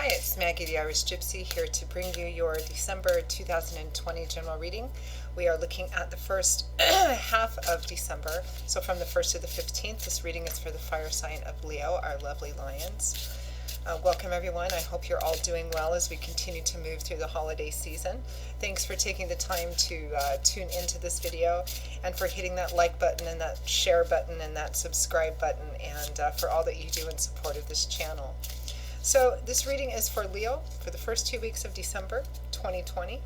Hi, it's Maggie the Irish Gypsy here to bring you your December 2020 general reading. We are looking at the first half of December, so from the 1st to the 15th. This reading is for the fire sign of Leo, our lovely lions. Welcome everyone. I hope you're all doing well as we continue to move through the holiday season. Thanks for taking the time to tune into this video and for hitting that like button and that share button and that subscribe button and for all that you do in support of this channel. So this reading is for Leo for the first 2 weeks of December 2020.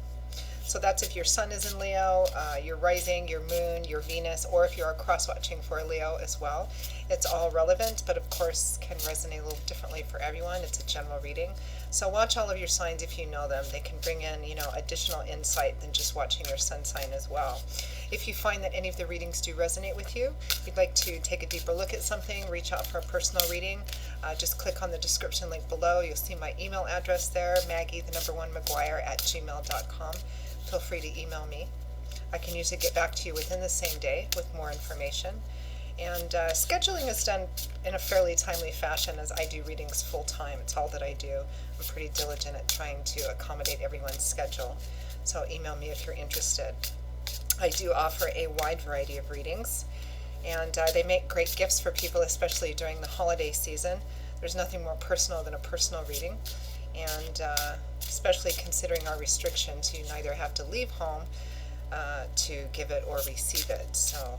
So that's if your sun is in Leo, your rising, your moon, your Venus, or if you're cross-watching for Leo as well. It's all relevant, but of course can resonate a little differently for everyone. It's a general reading. So watch all of your signs if you know them. They can bring in, additional insight than just watching your sun sign as well. If you find that any of the readings do resonate with you, you'd like to take a deeper look at something, reach out for a personal reading, just click on the description link below. You'll see my email address there, Maggie1McGuire@gmail.com. Feel free to email me. I can usually get back to you within the same day with more information. And scheduling is done in a fairly timely fashion as I do readings full time. It's all that I do. I'm pretty diligent at trying to accommodate everyone's schedule. So email me if you're interested. I do offer a wide variety of readings, and they make great gifts for people, especially during the holiday season. There's nothing more personal than a personal reading, and especially considering our restrictions, you neither have to leave home to give it or receive it. So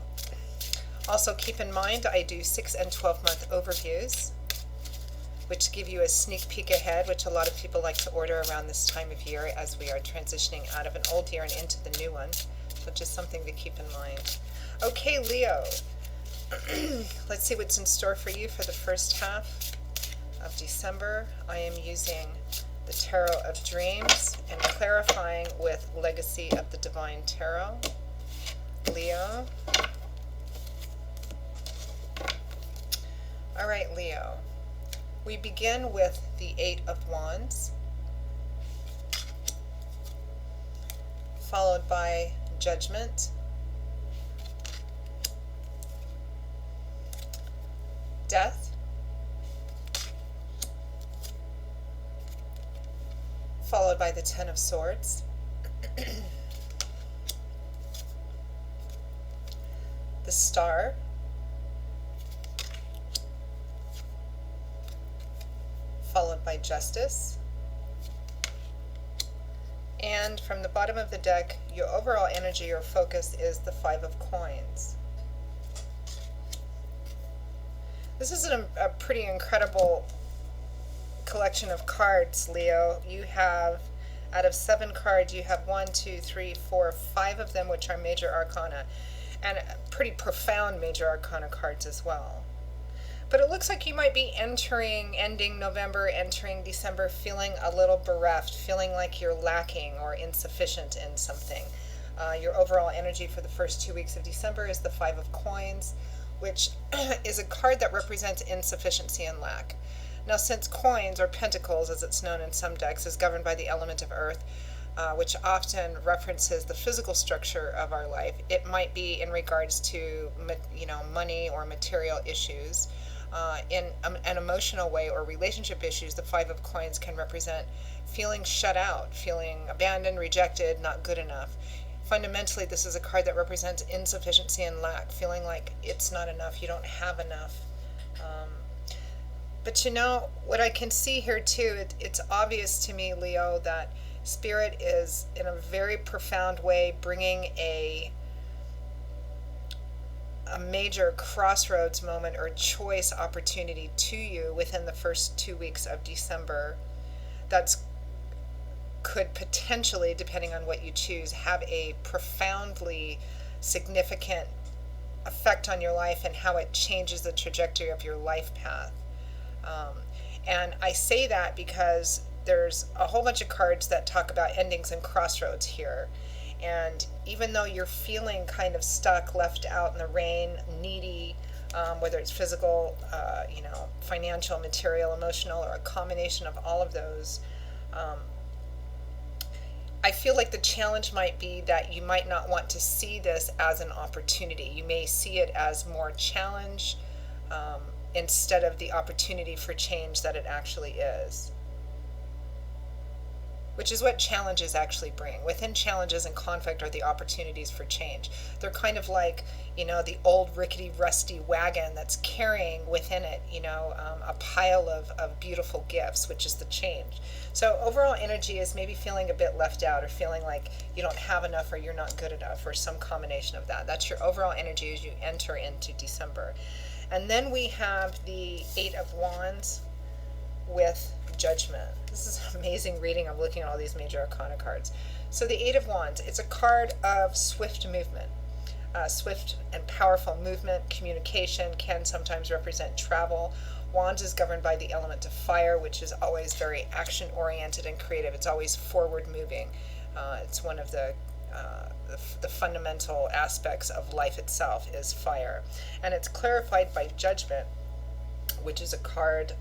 also keep in mind I do 6 and 12-month overviews, which give you a sneak peek ahead, which a lot of people like to order around this time of year as we are transitioning out of an old year and into the new one. So just something to keep in mind. Okay, Leo, let's see what's in store for you for the first half of December. I am using the Tarot of Dreams and clarifying with Legacy of the Divine Tarot. Leo. All right, Leo. We begin with the 8 of Wands, followed by Judgment, Death, followed by the 10 of Swords, the Star, followed by Justice, and from the bottom of the deck, your overall energy or focus is the 5 of Coins. This is a pretty incredible collection of cards, Leo. You have, out of 7 cards, you have 1, 2, 3, 4, 5 of them which are major arcana, and pretty profound major arcana cards as well. But it looks like you might be ending November, entering December, feeling a little bereft, feeling like you're lacking or insufficient in something. Your overall energy for the first 2 weeks of December is the 5 of Coins, which is a card that represents insufficiency and lack. Now, since coins, or pentacles as it's known in some decks, is governed by the element of earth, which often references the physical structure of our life, it might be in regards to money or material issues. In an emotional way or relationship issues, the 5 of Coins can represent feeling shut out, feeling abandoned, rejected, not good enough. Fundamentally, this is a card that represents insufficiency and lack, feeling like it's not enough, you don't have enough. But what I can see here too, it's obvious to me, Leo, that Spirit is in a very profound way bringing a major crossroads moment or choice opportunity to you within the first 2 weeks of December could potentially, depending on what you choose, have a profoundly significant effect on your life and how it changes the trajectory of your life path. And I say that because there's a whole bunch of cards that talk about endings and crossroads here. And even though you're feeling kind of stuck, left out in the rain, needy, whether it's physical, financial, material, emotional, or a combination of all of those, I feel like the challenge might be that you might not want to see this as an opportunity. You may see it as more challenge instead of the opportunity for change that it actually is. which is what challenges actually bring. Within challenges and conflict are the opportunities for change. They're kind of like, the old rickety, rusty wagon that's carrying within it, a pile of beautiful gifts, which is the change. So overall energy is maybe feeling a bit left out, or feeling like you don't have enough, or you're not good enough, or some combination of that. That's your overall energy as you enter into December. And then we have the Eight of Wands with Judgment. This is amazing reading. I'm looking at all these major arcana cards. So the Eight of Wands, it's a card of swift movement. Swift and powerful movement. Communication can sometimes represent travel. Wands is governed by the element of fire, which is always very action oriented and creative. It's always forward moving. It's one of the fundamental aspects of life itself is fire. And it's clarified by Judgment, which is a card.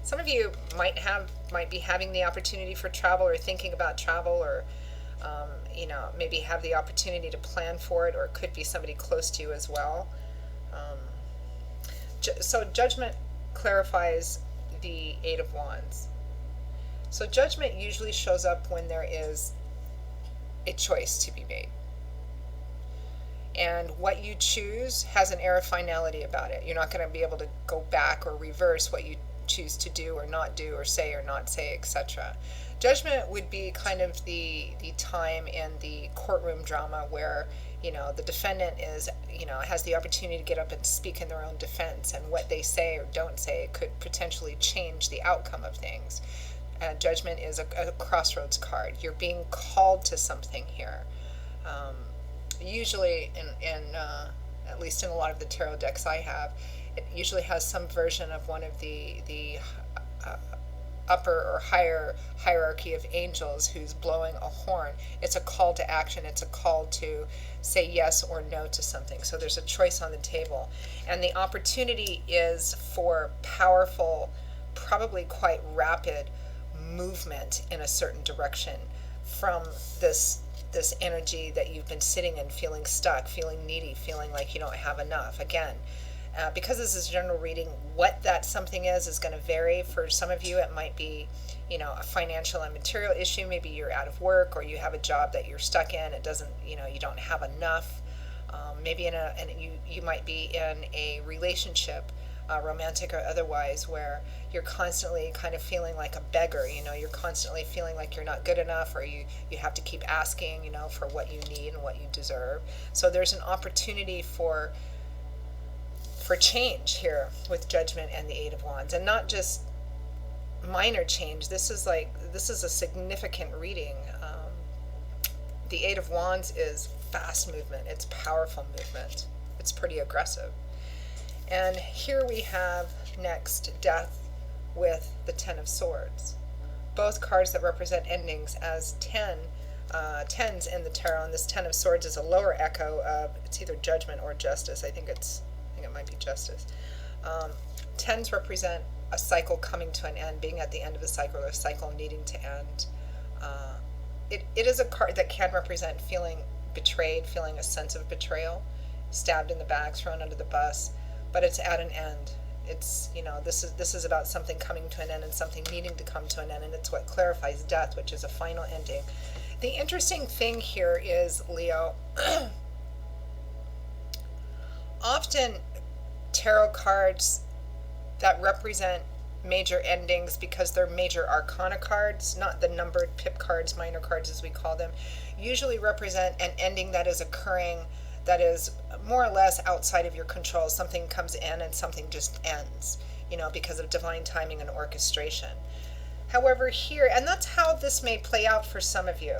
Some of you might be having the opportunity for travel, or thinking about travel, or maybe have the opportunity to plan for it, or it could be somebody close to you as well. So Judgment clarifies the Eight of Wands. So Judgment usually shows up when there is a choice to be made. And what you choose has an air of finality about it. You're not going to be able to go back or reverse what you choose to do or not do, or say or not say, etc. Judgment would be kind of the time in the courtroom drama where, the defendant has the opportunity to get up and speak in their own defense, and what they say or don't say could potentially change the outcome of things. Judgment is a crossroads card. You're being called to something here. Usually, at least in a lot of the tarot decks I have, it usually has some version of one of the upper or higher hierarchy of angels who's blowing a horn. It's a call to action. It's a call to say yes or no to something. So there's a choice on the table. And the opportunity is for powerful, probably quite rapid movement in a certain direction from this energy that you've been sitting in, feeling stuck, feeling needy, feeling like you don't have enough. Again, because this is general reading, what that something is going to vary. For some of you, it might be, a financial and material issue. Maybe you're out of work, or you have a job that you're stuck in. It doesn't, you don't have enough. Maybe you might be in a relationship, romantic or otherwise, where you're constantly kind of feeling like a beggar. You're constantly feeling like you're not good enough, or you have to keep asking, for what you need and what you deserve. So there's an opportunity for change here with Judgment and the Eight of Wands, and not just minor change. This is a significant reading. The Eight of Wands is fast movement. It's powerful movement. It's pretty aggressive. And here we have next Death with the Ten of Swords. Both cards that represent endings as tens in the tarot, and this Ten of Swords is a lower echo of, it's either Judgment or Justice. I think it might be Justice. Tens represent a cycle coming to an end, being at the end of a cycle, or a cycle needing to end. It is a card that can represent feeling betrayed, feeling a sense of betrayal, stabbed in the back, thrown under the bus, but it's at an end. It's, this is about something coming to an end and something needing to come to an end, and it's what clarifies death, which is a final ending. The interesting thing here is, Leo, often tarot cards that represent major endings, because they're major arcana cards, not the numbered pip cards, minor cards as we call them, usually represent an ending that is occurring that is more or less outside of your control. Something comes in and something just ends, because of divine timing and orchestration. However, here, and that's how this may play out for some of you,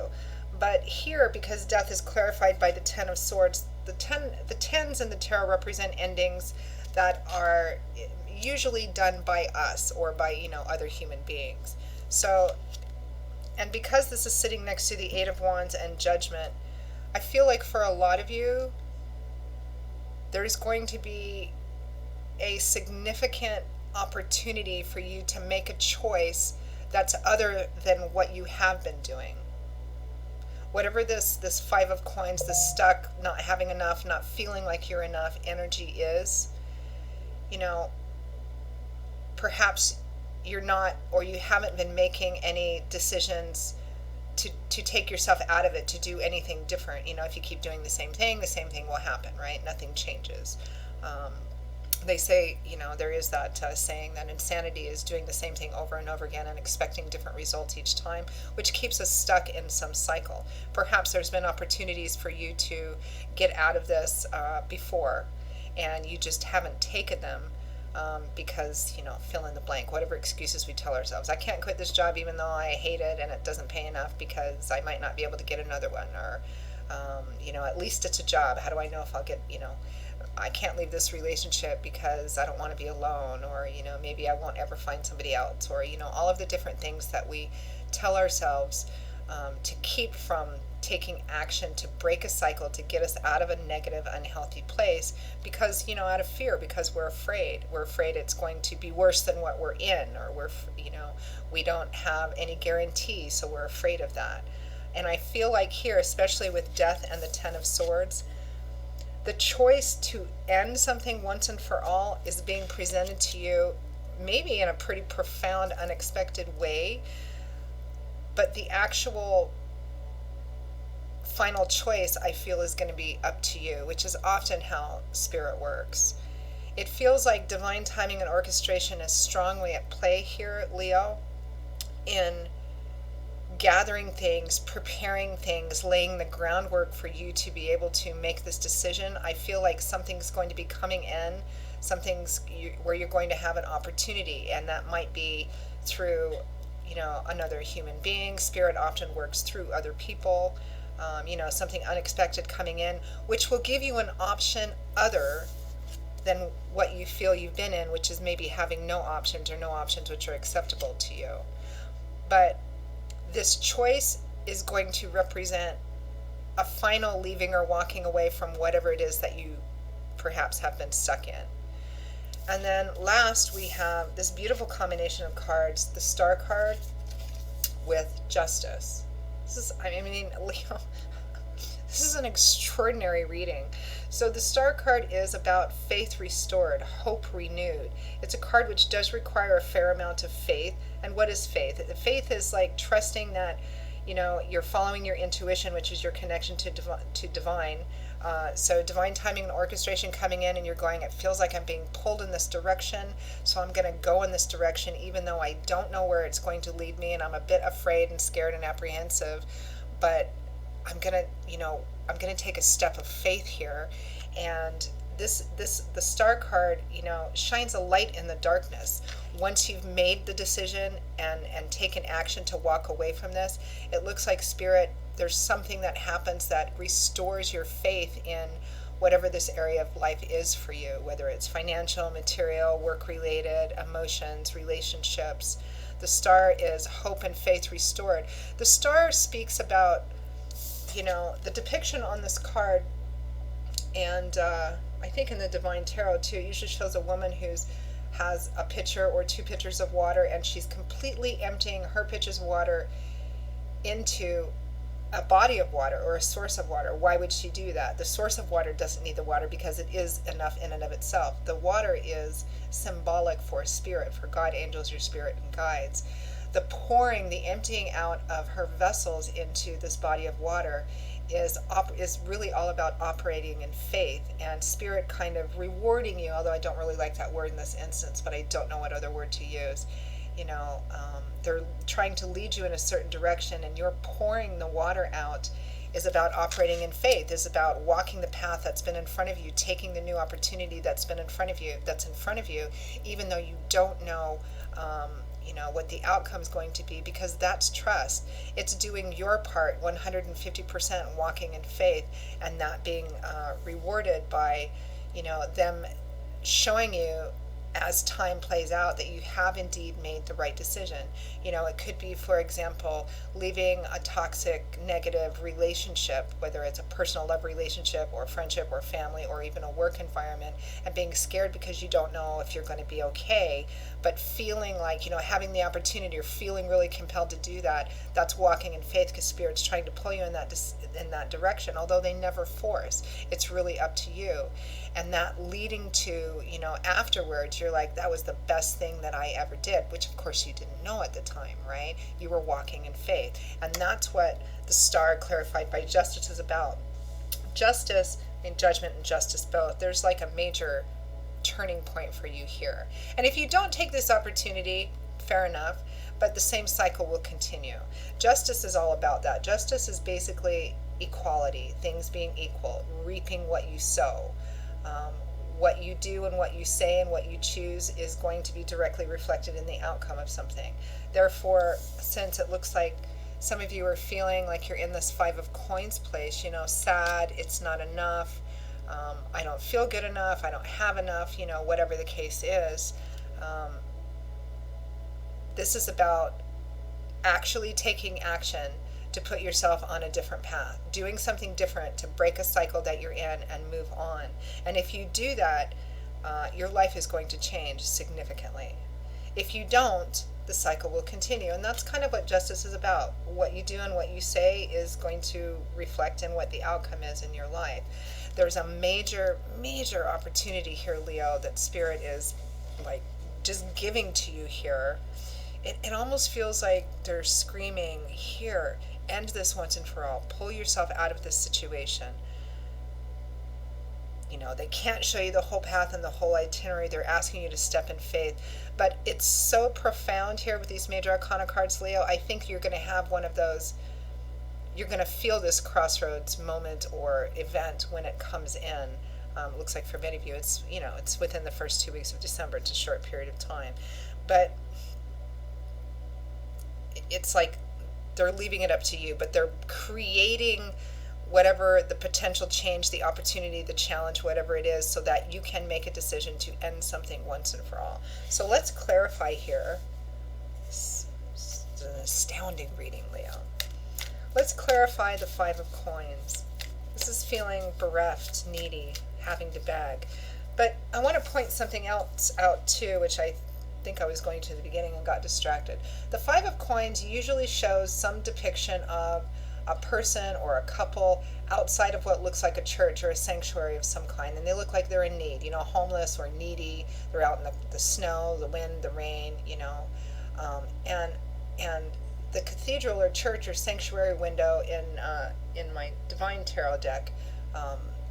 but here, because death is clarified by the Ten of Swords, the tens in the tarot represent endings that are usually done by us, or by, other human beings. So, and because this is sitting next to the Eight of Wands and Judgment, I feel like for a lot of you, there's going to be a significant opportunity for you to make a choice that's other than what you have been doing. Whatever this Five of Coins, this stuck, not having enough, not feeling like you're enough energy is, perhaps you're not, or you haven't been making any decisions to take yourself out of it, to do anything different. If you keep doing the same thing will happen, right? Nothing changes. Um, they say, there is that saying that insanity is doing the same thing over and over again and expecting different results each time, which keeps us stuck in some cycle. Perhaps there's been opportunities for you to get out of this before, and you just haven't taken them because, fill in the blank, whatever excuses we tell ourselves. I can't quit this job even though I hate it and it doesn't pay enough because I might not be able to get another one. Or, at least it's a job. How do I know if I'll get, I can't leave this relationship because I don't want to be alone, or, maybe I won't ever find somebody else, or, all of the different things that we tell ourselves to keep from taking action, to break a cycle, to get us out of a negative, unhealthy place because, out of fear, because we're afraid. We're afraid it's going to be worse than what we're in, or we don't have any guarantee, so we're afraid of that. And I feel like here, especially with death and the Ten of Swords, the choice to end something once and for all is being presented to you maybe in a pretty profound, unexpected way, but the actual final choice, I feel, is going to be up to you, which is often how spirit works. It feels like divine timing and orchestration is strongly at play here, Leo, in gathering things, preparing things, laying the groundwork for you to be able to make this decision. I feel like something's going to be coming in, where you're going to have an opportunity, and that might be through, another human being. Spirit often works through other people. Something unexpected coming in, which will give you an option other than what you feel you've been in, which is maybe having no options, or no options which are acceptable to you. But this choice is going to represent a final leaving or walking away from whatever it is that you perhaps have been stuck in. And then last, we have this beautiful combination of cards, the Star card with Justice. Leo, this is an extraordinary reading. So the Star card is about faith restored, hope renewed. It's a card which does require a fair amount of faith. And what is faith? Faith is like trusting that, you're following your intuition, which is your connection to divine. So divine timing and orchestration coming in, and you're going, it feels like I'm being pulled in this direction, so I'm going to go in this direction even though I don't know where it's going to lead me, and I'm a bit afraid and scared and apprehensive, but I'm going to take a step of faith here. And the Star card, shines a light in the darkness. Once you've made the decision and taken action to walk away from this, it looks like Spirit, there's something that happens that restores your faith in whatever this area of life is for you, whether it's financial, material, work-related, emotions, relationships. The Star is hope and faith restored. The Star speaks about, the depiction on this card, and I think in the Divine Tarot too, it usually shows a woman has a pitcher or two pitchers of water, and she's completely emptying her pitchers of water into a body of water or a source of water. Why would she do that? The source of water doesn't need the water because it is enough in and of itself. The water is symbolic for spirit, for God, angels, your spirit, and guides. The pouring, the emptying out of her vessels into this body of water is really all about operating in faith, and spirit kind of rewarding you, although I don't really like that word in this instance, but I don't know what other word to use. They're trying to lead you in a certain direction, and your pouring the water out is about operating in faith, is about walking the path that's been in front of you, taking the new opportunity that's in front of you, even though you don't know what the outcome is going to be, because that's trust. It's doing your part 150%, walking in faith, and that being rewarded by them showing you as time plays out that you have indeed made the right decision. It could be, for example, leaving a toxic, negative relationship, whether it's a personal love relationship or friendship or family or even a work environment, and being scared because you don't know if you're going to be okay, but feeling like, having the opportunity or feeling really compelled to do that. That's walking in faith, because Spirit's trying to pull you in that direction, although they never force. It's really up to you. And that leading to, afterwards, you're like, that was the best thing that I ever did, which of course you didn't know at the time, right? You were walking in faith. And that's what the star clarified by justice is about. Justice, and judgment and justice both, there's like a major turning point for you here. And if you don't take this opportunity, fair enough, but the same cycle will continue. Justice is all about that. Justice is basically equality, things being equal, reaping what you sow. What you do and what you say and what you choose is going to be directly reflected in the outcome of something. Therefore, since it looks like some of you are feeling like you're in this Five of Coins place, sad, it's not enough, I don't feel good enough, I don't have enough, whatever the case is, this is about actually taking action to put yourself on a different path, doing something different to break a cycle that you're in and move on. And if you do that, your life is going to change significantly. If you don't, the cycle will continue. And that's kind of what justice is about. What you do and what you say is going to reflect in what the outcome is in your life. There's a major, major opportunity here, Leo, that Spirit is like just giving to you here. It almost feels like they're screaming, here, end this once and for all. Pull yourself out of this situation. They can't show you the whole path and the whole itinerary. They're asking you to step in faith. But it's so profound here with these major arcana cards, Leo. I think you're going to have one of those, you're going to feel this crossroads moment or event when it comes in. Looks like for many of you, it's within the first 2 weeks of December. It's a short period of time. But it's like they're leaving it up to you, but they're creating whatever the potential change, the opportunity, the challenge, whatever it is, so that you can make a decision to end something once and for all. So let's clarify here. It's an astounding reading, Leo. Let's clarify the Five of Coins. This is feeling bereft, needy, having to beg. But I want to point something else out too, which I think I was going to the beginning and got distracted. The Five of Coins usually shows some depiction of a person or a couple outside of what looks like a church or a sanctuary of some kind, and they look like they're in need, homeless or needy. They're out in the snow, the wind, the rain, and the cathedral or church or sanctuary window in my Divine Tarot deck,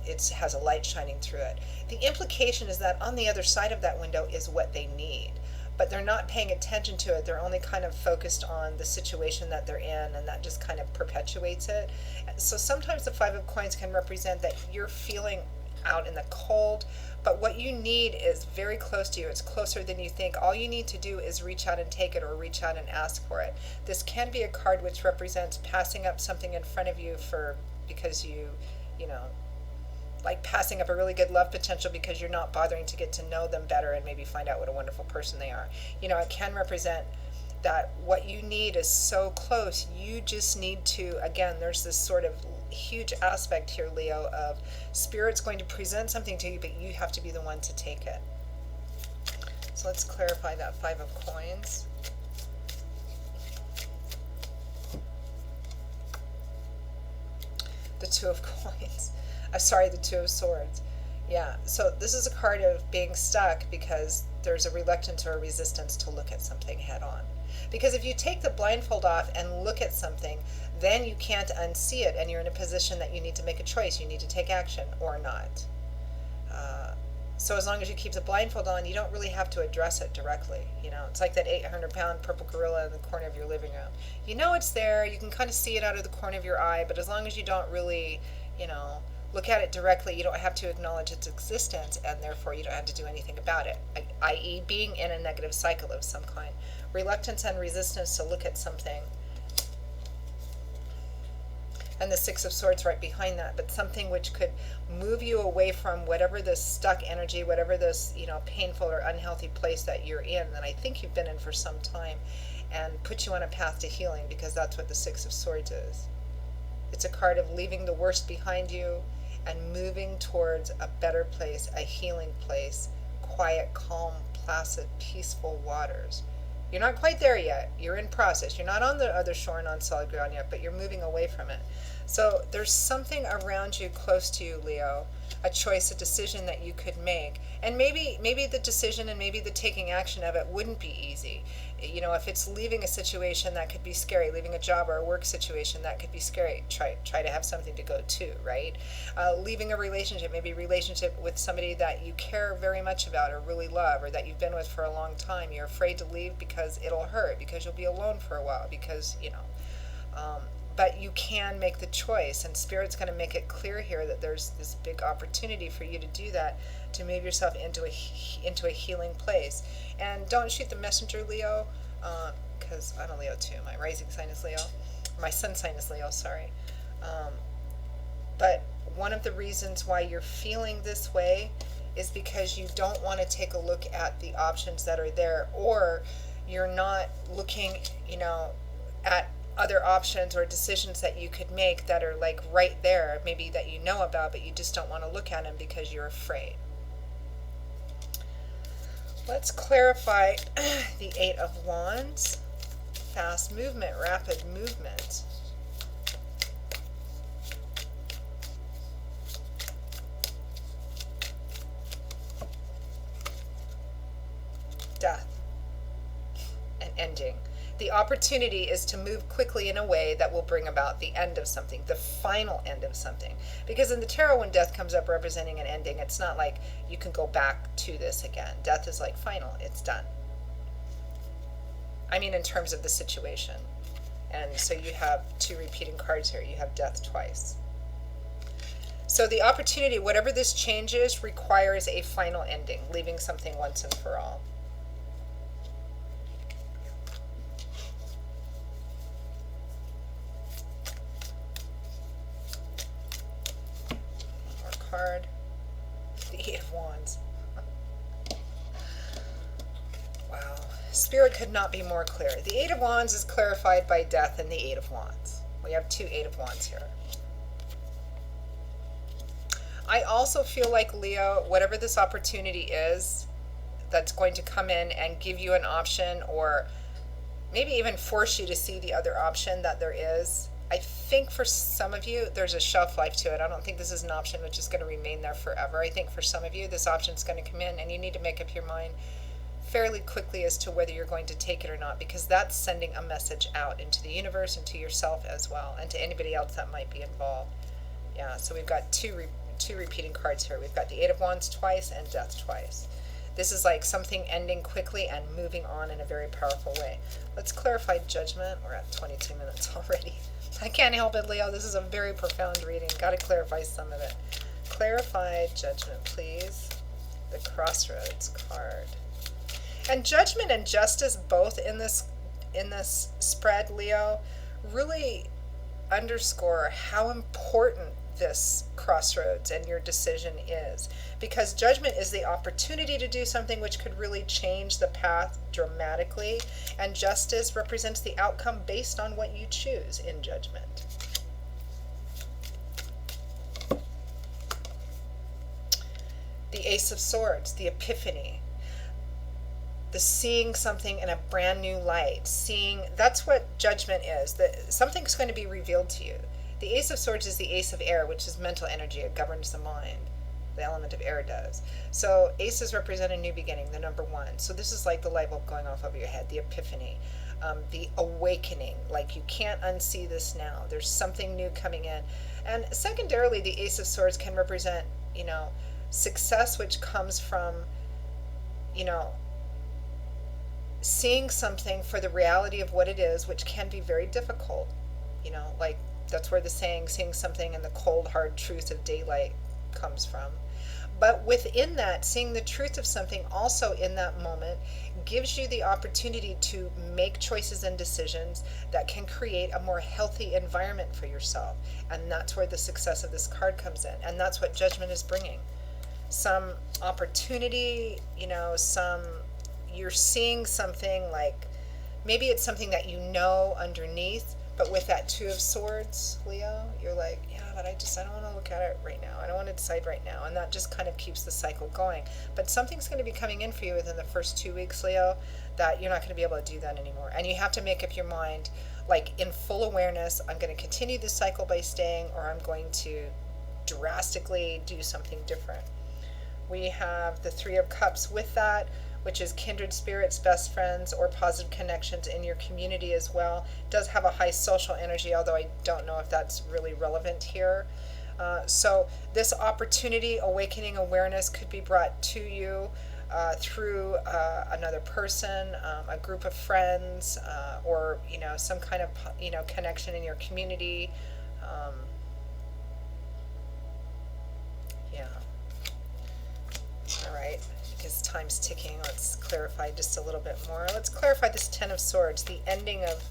it has a light shining through it. The implication is that on the other side of that window is what they need, but they're not paying attention to it. They're only kind of focused on the situation that they're in, and that just kind of perpetuates it. So sometimes the Five of Coins can represent that you're feeling out in the cold, but what you need is very close to you. It's closer than you think. All you need to do is reach out and take it, or reach out and ask for it. This can be a card which represents passing up something in front of you because you like passing up a really good love potential because you're not bothering to get to know them better and maybe find out what a wonderful person they are. It can represent that what you need is so close. You just need to, again, there's this sort of huge aspect here, Leo, of Spirit's going to present something to you, but you have to be the one to take it. So let's clarify that Five of Coins. The Two of Coins. The Two of Swords. Yeah, so this is a card of being stuck because there's a reluctance or a resistance to look at something head on. Because if you take the blindfold off and look at something, then you can't unsee it, and you're in a position that you need to make a choice. You need to take action or not. So as long as you keep the blindfold on, you don't really have to address it directly. It's like that 800-pound purple gorilla in the corner of your living room. It's there. You can kind of see it out of the corner of your eye, but as long as you don't really, look at it directly, you don't have to acknowledge its existence, and therefore you don't have to do anything about it, i.e. being in a negative cycle of some kind. Reluctance and resistance to look at something. And the Six of Swords right behind that, but something which could move you away from whatever this stuck energy, whatever this, painful or unhealthy place that you're in, that I think you've been in for some time, and put you on a path to healing, because that's what the Six of Swords is. It's a card of leaving the worst behind you and moving towards a better place, a healing place, quiet, calm, placid, peaceful waters. You're not quite there yet. You're in process. You're not on the other shore and on solid ground yet, but you're moving away from it. So there's something around you, close to you, Leo, a choice, a decision that you could make. And maybe the decision and maybe the taking action of it wouldn't be easy. If it's leaving a situation that could be scary, leaving a job or a work situation that could be scary, try to have something to go to, right? Leaving a relationship, maybe a relationship with somebody that you care very much about or really love or that you've been with for a long time. You're afraid to leave because it'll hurt, because you'll be alone for a while, because, but you can make the choice, and Spirit's going to make it clear here that there's this big opportunity for you to do that, to move yourself into a healing place. And don't shoot the messenger, Leo, because I'm a Leo too. My rising sign is Leo. My sun sign is Leo, sorry. But one of the reasons why you're feeling this way is because you don't want to take a look at the options that are there, or you're not looking, at other options or decisions that you could make that are like right there, maybe that you know about, but you just don't want to look at them because you're afraid. Let's clarify the Eight of Wands. Fast movement, rapid movement. Death. An ending. The opportunity is to move quickly in a way that will bring about the end of something, the final end of something. Because in the tarot, when death comes up representing an ending, it's not like you can go back to this again. Death is like final, it's done. I mean, in terms of the situation. And so you have two repeating cards here. You have death twice. So the opportunity, whatever this change is, requires a final ending, leaving something once and for all. Card, the Eight of Wands. Wow, Spirit could not be more clear. The Eight of Wands is clarified by death and the Eight of Wands. We have two Eight of Wands here. I also feel like, Leo, whatever this opportunity is that's going to come in and give you an option, or maybe even force you to see the other option that there is, I think for some of you, there's a shelf life to it. I don't think this is an option which is going to remain there forever. I think for some of you, this option is going to come in and you need to make up your mind fairly quickly as to whether you're going to take it or not, because that's sending a message out into the universe and to yourself as well, and to anybody else that might be involved. Yeah, so we've got two repeating cards here. We've got the Eight of Wands twice and death twice. This is like something ending quickly and moving on in a very powerful way. Let's clarify judgment. We're at 22 minutes already. I can't help it, Leo. This is a very profound reading. Got to clarify some of it. Clarify judgment, please. The Crossroads card. And judgment and justice, both in this spread, Leo, really underscore how important this crossroads and your decision is, because judgment is the opportunity to do something which could really change the path dramatically, and justice represents the outcome based on what you choose in judgment. The Ace of Swords, the epiphany, the seeing something in a brand new light, that's what judgment is, that something's going to be revealed to you. The Ace of Swords is the Ace of Air, which is mental energy. It governs the mind. The element of air does. So aces represent a new beginning, the number one. So this is like the light bulb going off over your head, the epiphany, the awakening. Like you can't unsee this now. There's something new coming in. And secondarily, the Ace of Swords can represent, success, which comes from, seeing something for the reality of what it is, which can be very difficult. Like that's where the saying, seeing something in the cold, hard truth of daylight comes from. But within that, seeing the truth of something also in that moment gives you the opportunity to make choices and decisions that can create a more healthy environment for yourself. And that's where the success of this card comes in. And that's what judgment is bringing. Some opportunity, you're seeing something like Maybe it's something that you know underneath, but with that Two of Swords, Leo, you're like, yeah, but I don't want to look at it right now. I don't want to decide right now. And that just kind of keeps the cycle going. But something's going to be coming in for you within the first 2 weeks, Leo, that you're not going to be able to do that anymore. And you have to make up your mind, like in full awareness, I'm going to continue this cycle by staying, or I'm going to drastically do something different. We have the Three of Cups with that, which is kindred spirits, best friends, or positive connections in your community as well. It does have a high social energy, although I don't know if that's really relevant here. So this opportunity, awakening awareness, could be brought to you through another person, a group of friends, or some kind of connection in your community. Yeah. All right. Because time's ticking, let's clarify just a little bit more. Let's clarify this Ten of Swords, the ending of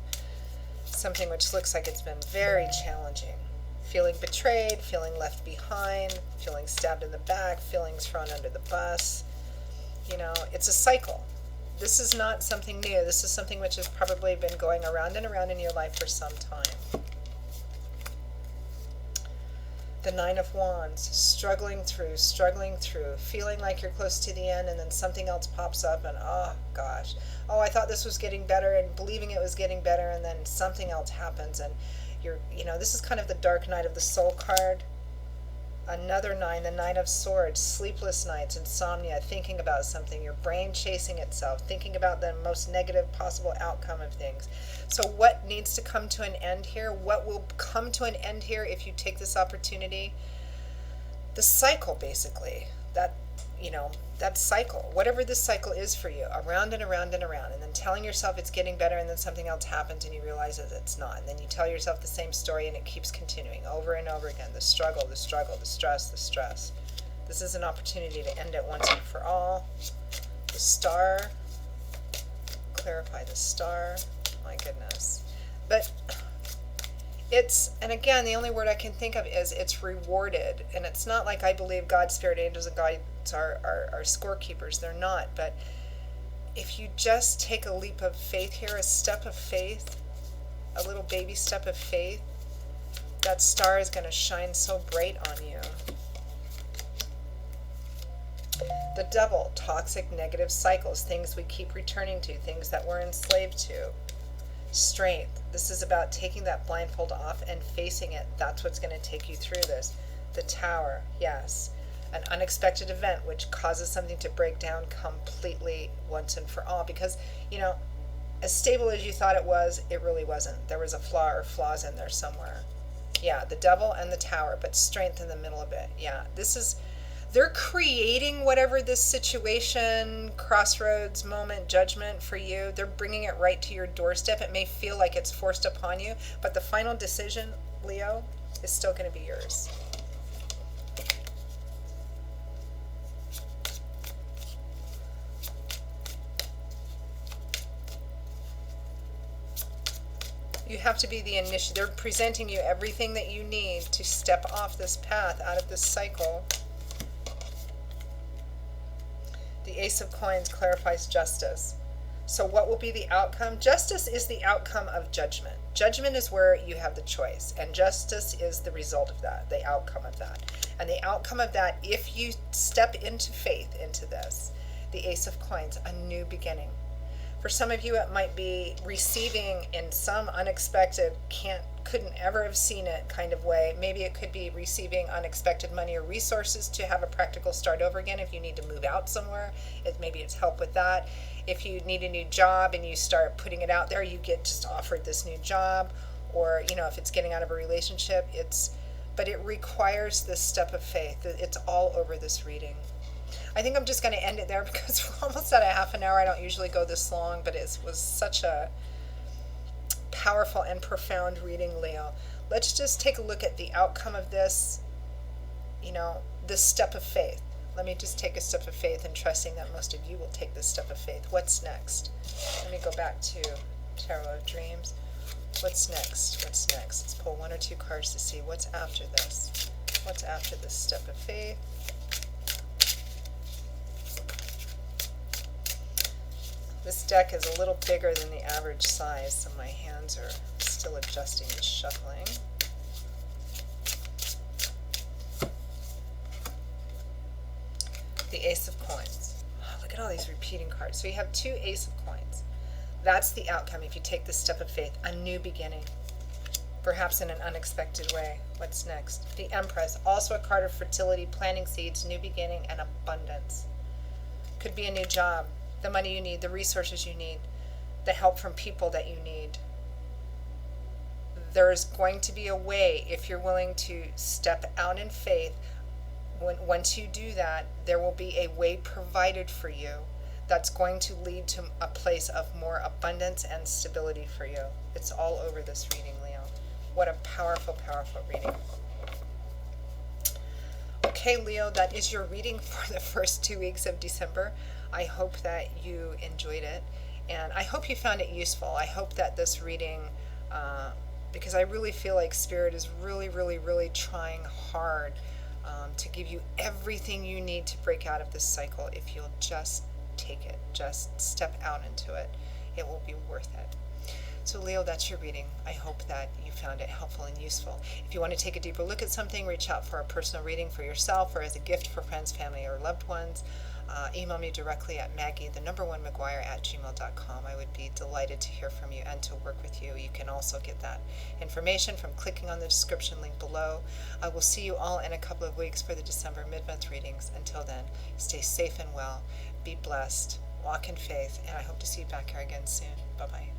something which looks like it's been very challenging. Feeling betrayed, feeling left behind, feeling stabbed in the back, feelings thrown under the bus. It's a cycle. This is not something new. This is something which has probably been going around and around in your life for some time. The Nine of Wands, struggling through, feeling like you're close to the end, and then something else pops up, and oh gosh, I thought this was getting better, and believing it was getting better, and then something else happens, and this is kind of the dark night of the soul card. Another nine, the Nine of Swords, sleepless nights, insomnia, thinking about something, your brain chasing itself, thinking about the most negative possible outcome of things. So what needs to come to an end here? What will come to an end here if you take this opportunity? The cycle, basically. That cycle, whatever this cycle is for you, around and around and around, and then telling yourself it's getting better, and then something else happens and you realize that it's not, and then you tell yourself the same story and it keeps continuing over and over again. The struggle, the stress. This is an opportunity to end it once and for all. The Star, clarify the Star. My goodness. But and again, the only word I can think of is it's rewarded. And it's not like I believe God, spirit, angels, and guides are scorekeepers. They're not. But if you just take a leap of faith here, a step of faith, a little baby step of faith, that star is going to shine so bright on you. The Devil, toxic, negative cycles, things we keep returning to, things that we're enslaved to. Strength. This is about taking that blindfold off and facing it. That's what's going to take you through this. The Tower, yes. An unexpected event which causes something to break down completely once and for all. Because, as stable as you thought it was, it really wasn't. There was a flaw or flaws in there somewhere. Yeah, the Devil and the Tower, but strength in the middle of it. Yeah, they're creating whatever this situation, crossroads, moment, judgment for you. They're bringing it right to your doorstep. It may feel like it's forced upon you, but the final decision, Leo, is still going to be yours. You have to be the initiator. They're presenting you everything that you need to step off this path, out of this cycle. The Ace of Coins clarifies justice. So what will be the outcome? Justice is the outcome of judgment. Judgment is where you have the choice, and justice is the result of that, the outcome of that. And the outcome of that, if you step into faith into this, the Ace of Coins, a new beginning. For some of you, it might be receiving in some unexpected, couldn't ever have seen it kind of way. Maybe it could be receiving unexpected money or resources to have a practical start over again. If you need to move out somewhere, maybe it's help with that. If you need a new job and you start putting it out there, you get just offered this new job. Or, if it's getting out of a relationship, but it requires this step of faith. It's all over this reading. I think I'm just going to end it there because we're almost at a half an hour. I don't usually go this long, but it was such a powerful and profound reading, Leo. Let's just take a look at the outcome of this, this step of faith. Let me just take a step of faith and trusting that most of you will take this step of faith. What's next? Let me go back to Tarot of Dreams. What's next? Let's pull one or two cards to see what's after this. What's after this step of faith? This deck is a little bigger than the average size, so my hands are still adjusting and shuffling. The Ace of Coins. Oh, look at all these repeating cards. So you have 2 Ace of Coins. That's the outcome if you take this step of faith, a new beginning, perhaps in an unexpected way. What's next? The Empress, also a card of fertility, planting seeds, new beginning, and abundance. Could be a new job, the money you need, the resources you need, the help from people that you need. There's going to be a way, if you're willing to step out in faith. Once you do that, there will be a way provided for you that's going to lead to a place of more abundance and stability for you. It's all over this reading, Leo. What a powerful, powerful reading. Okay, Leo, that is your reading for the first 2 weeks of December. I hope that you enjoyed it, and I hope you found it useful. I hope that this reading, because I really feel like Spirit is really, really, really trying hard to give you everything you need to break out of this cycle. If you'll just take it, just step out into it, it will be worth it. So Leo, that's your reading. I hope that you found it helpful and useful. If you want to take a deeper look at something, reach out for a personal reading for yourself or as a gift for friends, family, or loved ones. Email me directly at Maggie1McGuire@gmail.com. I would be delighted to hear from you and to work with you. You can also get that information from clicking on the description link below. I will see you all in a couple of weeks for the December mid-month readings. Until then, stay safe and well, be blessed, walk in faith, and I hope to see you back here again soon. Bye-bye.